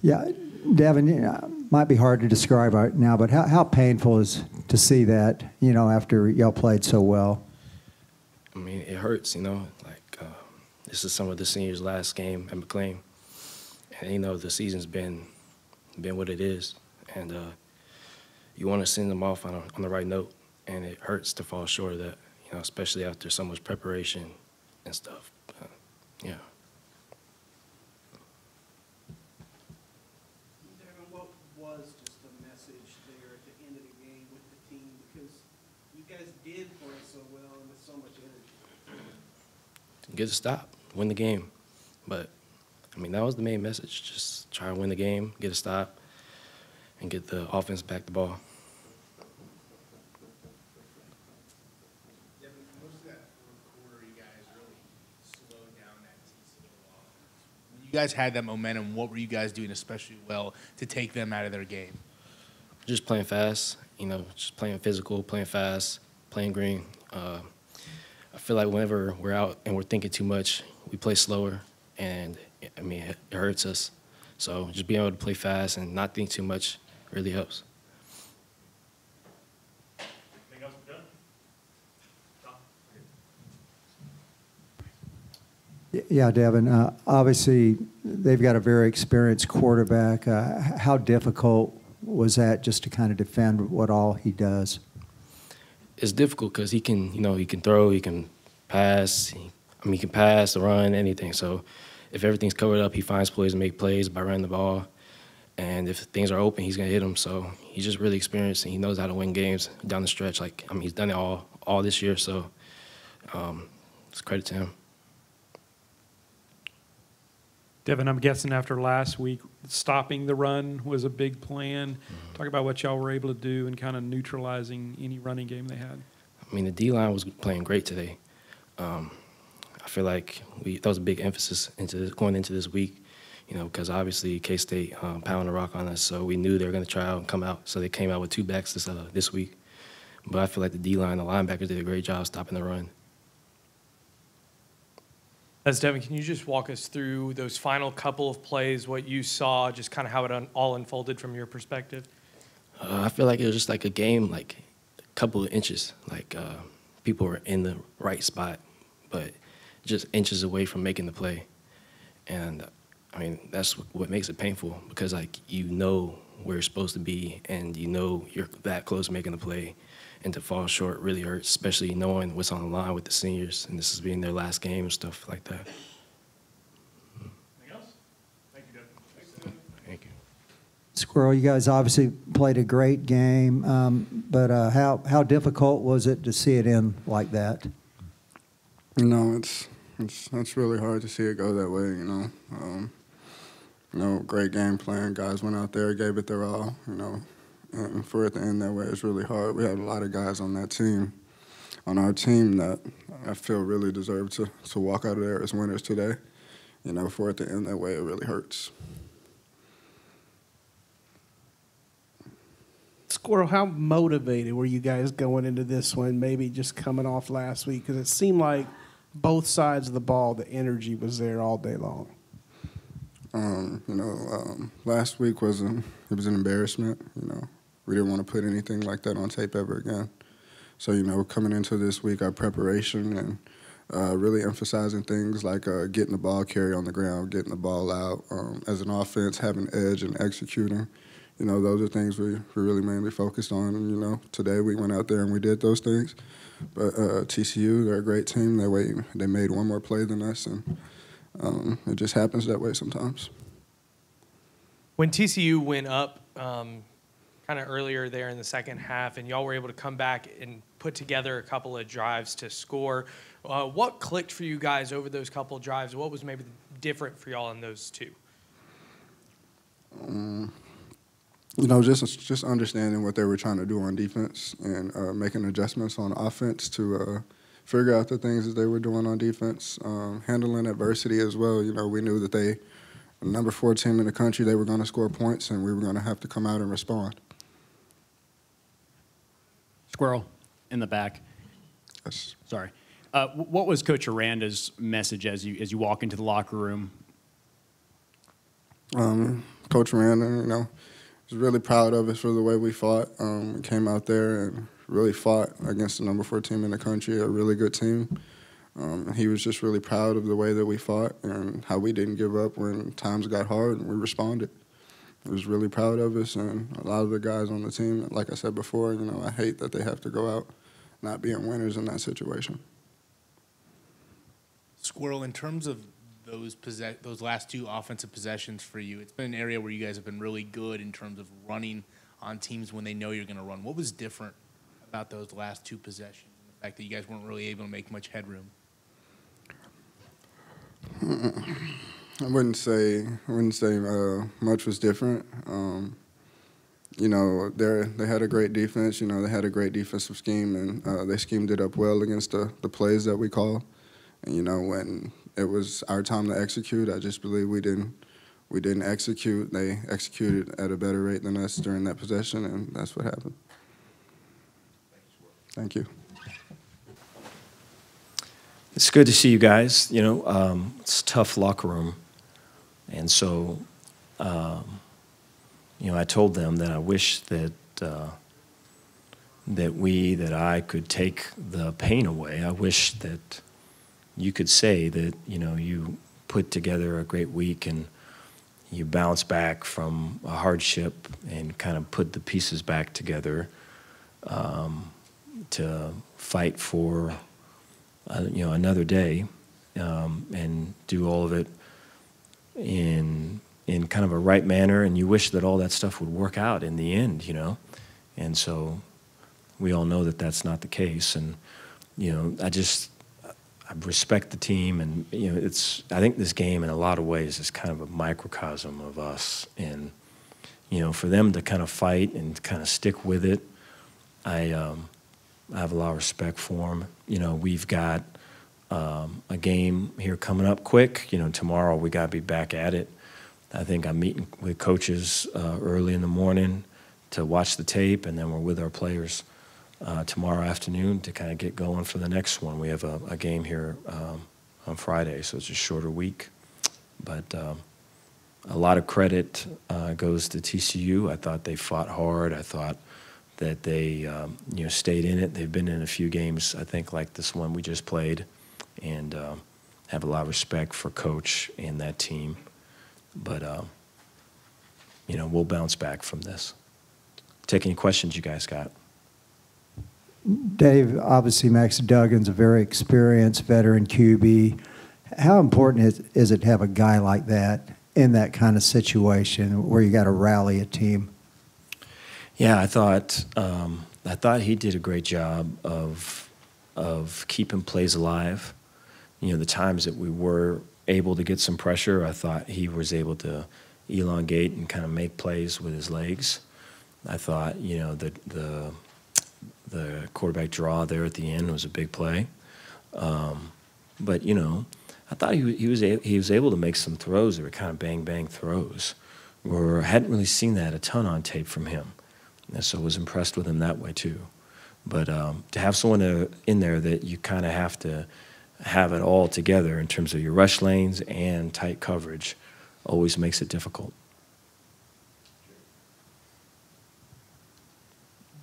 Yeah, Devin, might be hard to describe right now, but how painful is to see that, after y'all played so well? I mean, it hurts, like this is some of the seniors' last game at McLean. And, the season's been what it is. And you want to send them off on the right note, and it hurts to fall short of that, especially after so much preparation and stuff. Yeah. What was just the message there at the end of the game with the team? Because you guys did play so well and with so much energy. Get a stop, win the game. But, I mean, that was the main message. Just try to win the game, get a stop, and get the offense back the ball. You guys had that momentum. What were you guys doing especially well to take them out of their game? Just playing fast, just playing physical, playing fast, playing green. I feel like whenever we're out and we're thinking too much, we play slower, and, I mean, it hurts us. So just being able to play fast and not think too much really helps. Anything else we've done? Yeah, Devin, obviously they've got a very experienced quarterback. How difficult was that just to kind of defend what all he does? It's difficult because he can, he can throw, he can pass. He can pass, run, anything. So if everything's covered up, he finds plays and make plays by running the ball. And if things are open, he's going to hit them. So he's just really experienced, and he knows how to win games down the stretch. He's done it all this year, so it's credit to him. Devin, I'm guessing after last week, stopping the run was a big plan. Mm-hmm. Talk about what y'all were able to do and kind of neutralizing any running game they had. I mean, the D-line was playing great today. I feel like that was a big emphasis going into this week, because obviously K-State pounded the rock on us, so we knew they were going to try out and come out. So they came out with two backs this week. But I feel like the D-line, the linebackers did a great job stopping the run. As Devin, can you just walk us through those final couple of plays, what you saw, just kind of how it all unfolded from your perspective? I feel like it was just like a game, like a couple of inches. People were in the right spot, but just inches away from making the play. And, I mean, that's what makes it painful because, where you're supposed to be and you're that close to making the play. And to fall short really hurts, especially knowing what's on the line with the seniors, and this is being their last game and stuff like that. Anything else? Thank you, Devin. Thank you. Squirrel, you guys obviously played a great game, but how difficult was it to see it end like that? It's really hard to see it go that way, great game plan. Guys went out there, gave it their all, and for it to end that way, it's really hard. We had a lot of guys on our team that I feel really deserve to walk out of there as winners today. For it to end that way, it really hurts. Squirrel, how motivated were you guys going into this one, maybe just coming off last week? Because it seemed like both sides of the ball, the energy was there all day long. Last week was an embarrassment. We didn't want to put anything like that on tape ever again. So, coming into this week, our preparation and really emphasizing things like getting the ball carry on the ground, getting the ball out. As an offense, having edge and executing. Those are things we're really mainly focused on. And, today we went out there and we did those things. But TCU, they're a great team. They made one more play than us, and it just happens that way sometimes. When TCU went up kind of earlier there in the second half and y'all were able to come back and put together a couple of drives to score, what clicked for you guys over those couple of drives? What was maybe different for y'all in those two? Just understanding what they were trying to do on defense and making adjustments on offense to figure out the things that they were doing on defense, handling adversity as well. We knew that they, number 4 team in the country, they were going to score points, and we were going to have to come out and respond. Squirrel, in the back. Yes. Sorry. What was Coach Aranda's message as you walk into the locker room? Coach Miranda, you know, was really proud of us for the way we fought. We came out there and really fought against the number 4 team in the country, a really good team. He was just really proud of the way that we fought and how we didn't give up when times got hard and we responded. He was really proud of us, and a lot of the guys on the team, like I said before, you know, I hate that they have to go out not being winners in that situation. Squirrel, in terms of those last 2 offensive possessions for you, it's been an area where you guys have been really good in terms of running on teams when they know you're going to run. What was different about those last 2 possessions, and the fact that you guys weren't really able to make much headroom? I wouldn't say much was different. You know, they had a great defense. You know, they had a great defensive scheme, and they schemed it up well against the plays that we call. And you know, when it was our time to execute, I just believe we didn't execute. They executed at a better rate than us during that possession, and that's what happened. Thank you. It's good to see you guys. You know, it's a tough locker room. And so, you know, I told them that I wish that that I could take the pain away. I wish that you could say that, you know, you put together a great week and you bounce back from a hardship and kind of put the pieces back together to fight for you know, another day, and do all of it in kind of a right manner, and you wish that all that stuff would work out in the end, you know. And so we all know that that's not the case, and you know, I respect the team, and you know, I think this game in a lot of ways is kind of a microcosm of us, and you know, for them to kind of fight and kind of stick with it, I have a lot of respect for them. You know, we've got a game here coming up quick. You know, tomorrow we got to be back at it. I think I'm meeting with coaches early in the morning to watch the tape, and then we're with our players tomorrow afternoon to kind of get going for the next one. We have a game here on Friday, so it's a shorter week. But a lot of credit goes to TCU. I thought they fought hard. I thought that they you know, stayed in it. They've been in a few games, I think, like this one we just played, and have a lot of respect for Coach and that team. But you know, we'll bounce back from this. Take any questions you guys got. Dave, obviously Max Duggan's a very experienced veteran QB. How important is it to have a guy like that in that kind of situation where you got to rally a team? Yeah, I thought he did a great job of keeping plays alive. You know, the times that we were able to get some pressure, I thought he was able to elongate and kind of make plays with his legs. I thought, you know, the quarterback draw there at the end was a big play. But you know, I thought he was able to make some throws that were kind of bang throws, where I hadn't really seen that a ton on tape from him. And so I was impressed with him that way too. But to have someone in there that you kind of have to have it all together in terms of your rush lanes and tight coverage always makes it difficult.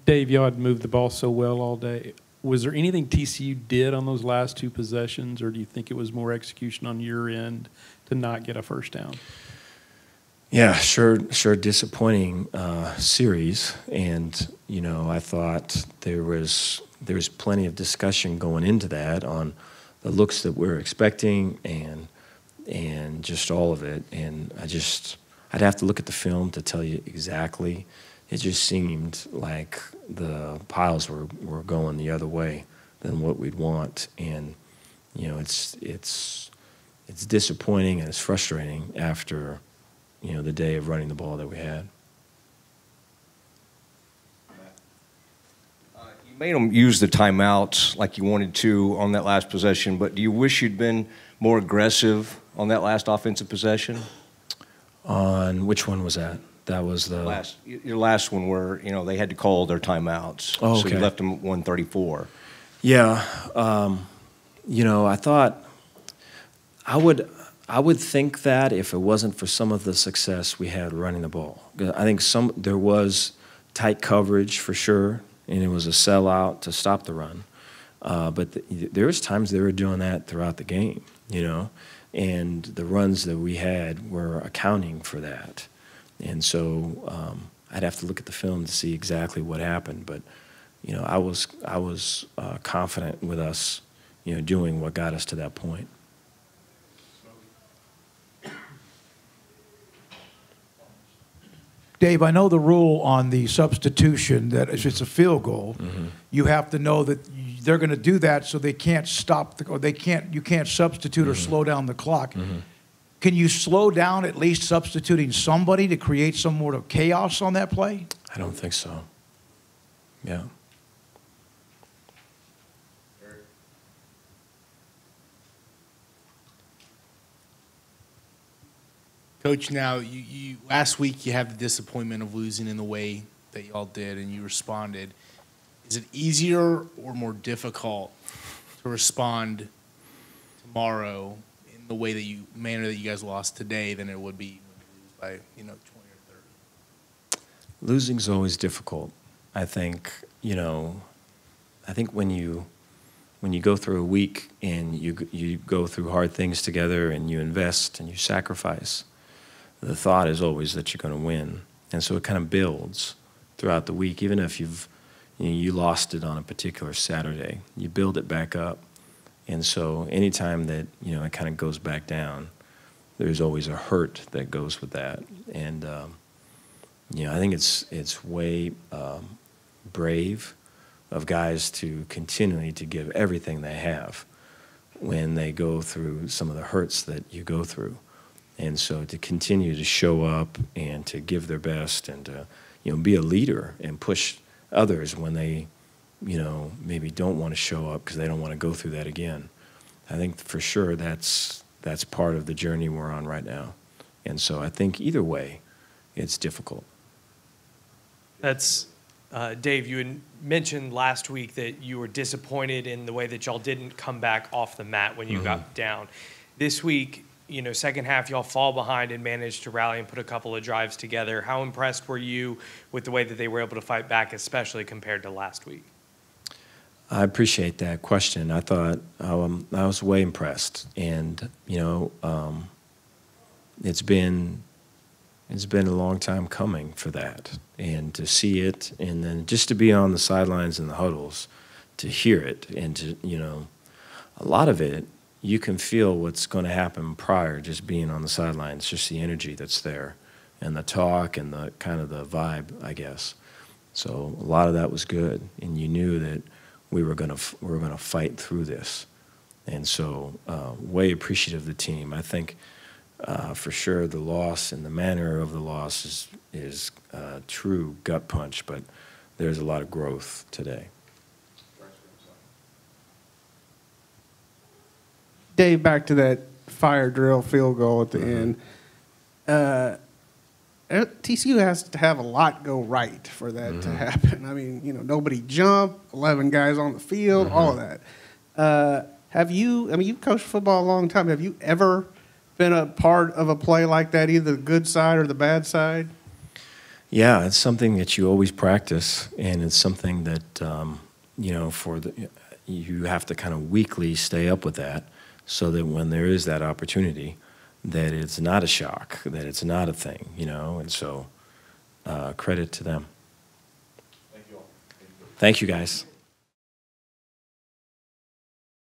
Dave, y'all had moved the ball so well all day. Was there anything TCU did on those last 2 possessions, or do you think it was more execution on your end to not get a first down? Yeah, sure disappointing series. And, you know, I thought there was plenty of discussion going into that on the looks that we're expecting and just all of it. And I'd have to look at the film to tell you exactly. It just seemed like the piles were going the other way than what we'd want. And, you know, it's disappointing and it's frustrating after, you know, the day of running the ball that we had. You made them use the timeouts like you wanted to on that last possession, but do you wish you'd been more aggressive on that last offensive possession? On which one was that? That was your last one where, you know, they had to call their timeouts. Oh, okay. So you left them at 134. Yeah. You know, I thought I I would think that if it wasn't for some of the success we had running the ball. I think there was tight coverage for sure, and it was a sellout to stop the run. But there was times they were doing that throughout the game, you know, and the runs that we had were accounting for that. And so I'd have to look at the film to see exactly what happened. But, you know, I was confident with us, you know, doing what got us to that point. Dave, I know the rule on the substitution that if it's a field goal, you have to know that they're going to do that so they can't stop or you can't substitute or slow down the clock. Can you slow down at least substituting somebody to create some sort of chaos on that play? I don't think so. Yeah. Coach, now you last week you had the disappointment of losing in the way that y'all did, and you responded. Is it easier or more difficult to respond tomorrow in the way that manner that you guys lost today than it would be when you lose by 20 or 30? Losing's always difficult. I think when you go through a week and you go through hard things together and you invest and you sacrifice, the thought is always that you're going to win. And so it kind of builds throughout the week, even if you lost it on a particular Saturday. You build it back up. And so anytime that, it kind of goes back down, there's always a hurt that goes with that. And, I think it's way brave of guys to continually to give everything they have when they go through some of the hurts that you go through. And so to continue to show up and to give their best and to, be a leader and push others when they, maybe don't want to show up because they don't want to go through that again. I think for sure that's part of the journey we're on right now. And so I think either way, it's difficult. That's, Dave, you had mentioned last week that you were disappointed in the way that y'all didn't come back off the mat when you got down. This week, second half, y'all fall behind and managed to rally and put a couple of drives together. How impressed were you with the way that they were able to fight back, especially compared to last week? I appreciate that question. I thought I was way impressed, and it's been a long time coming for that, and to see it, and then just to be on the sidelines in the huddles, to hear it, and to a lot of it. You can feel what's going to happen prior just being on the sidelines, just the energy that's there and the talk and the kind of the vibe, I guess. So a lot of that was good, and you knew that we were going to fight through this. And so way appreciative of the team. I think for sure the loss and the manner of the loss is a true gut punch, but there's a lot of growth today. Dave, back to that fire drill field goal at the end. TCU has to have a lot go right for that to happen. I mean, nobody jumped, 11 guys on the field, all of that. You've coached football a long time. Have you ever been a part of a play like that, either the good side or the bad side? Yeah, it's something that you always practice, and it's something that, you have to kind of weekly stay up with that, so that when there is that opportunity, that it's not a shock, that it's not a thing, and so credit to them. Thank you all. Thank you, guys.